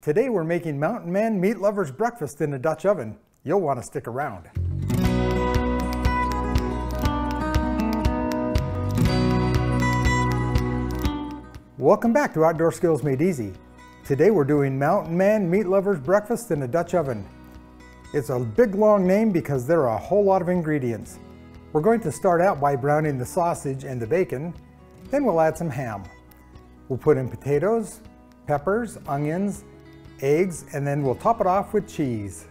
Today we're making Mountain Man Meat Lovers breakfast in a Dutch oven. You'll want to stick around. Welcome back to Outdoor Skills Made Easy. Today we're doing Mountain Man Meat Lovers breakfast in a Dutch oven. It's a big long name because there are a whole lot of ingredients. We're going to start out by browning the sausage and the bacon, then we'll add some ham. We'll put in potatoes, peppers, onions, eggs, and then we'll top it off with cheese.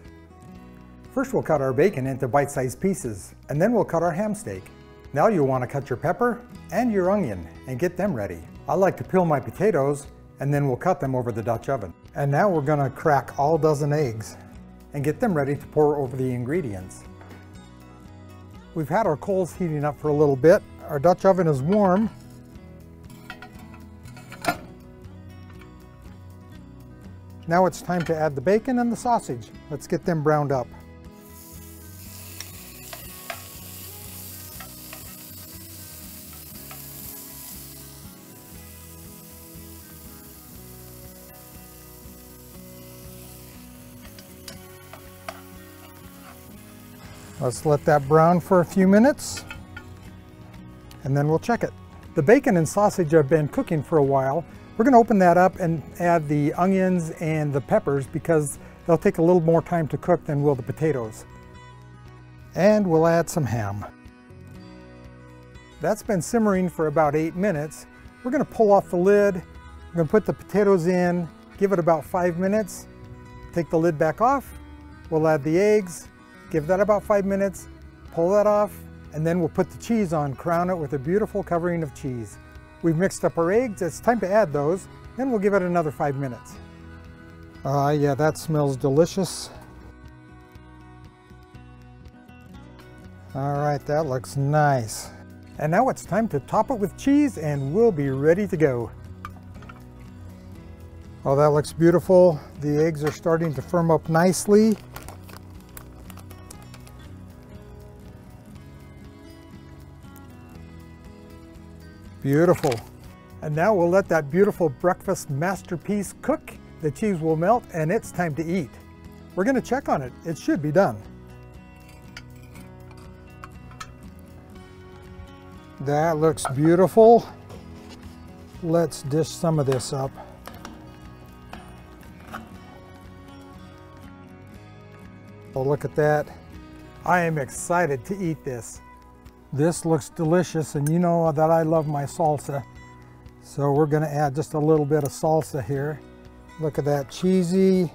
First we'll cut our bacon into bite-sized pieces, and then we'll cut our ham steak. Now you'll want to cut your pepper and your onion and get them ready. I like to peel my potatoes and then we'll cut them over the Dutch oven. And now we're going to crack all dozen eggs and get them ready to pour over the ingredients. We've had our coals heating up for a little bit. Our Dutch oven is warm. Now it's time to add the bacon and the sausage. Let's get them browned up. Let's let that brown for a few minutes, and then we'll check it. The bacon and sausage have been cooking for a while. We're going to open that up and add the onions and the peppers because they'll take a little more time to cook than will the potatoes. And we'll add some ham. That's been simmering for about 8 minutes. We're going to pull off the lid. We're going to put the potatoes in, give it about 5 minutes, take the lid back off. We'll add the eggs, give that about 5 minutes, pull that off, and then we'll put the cheese on, crown it with a beautiful covering of cheese. We've mixed up our eggs, it's time to add those, then we'll give it another 5 minutes. Yeah, that smells delicious. All right, that looks nice. And now it's time to top it with cheese and we'll be ready to go. Oh, that looks beautiful. The eggs are starting to firm up nicely. Beautiful. And now we'll let that beautiful breakfast masterpiece cook. The cheese will melt and it's time to eat. We're going to check on it. It should be done. That looks beautiful. Let's dish some of this up. Oh, look at that. I am excited to eat this. This looks delicious, and you know that I love my salsa. So we're going to add just a little bit of salsa here. Look at that, cheesy,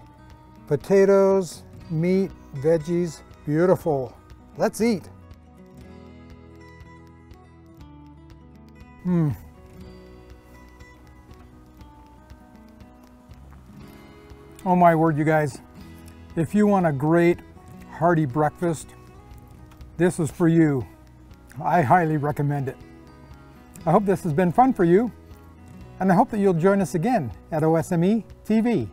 potatoes, meat, veggies, beautiful. Let's eat. Oh my word, you guys. If you want a great, hearty breakfast, this is for you. I highly recommend it. I hope this has been fun for you, and I hope that you'll join us again at OSMEtv.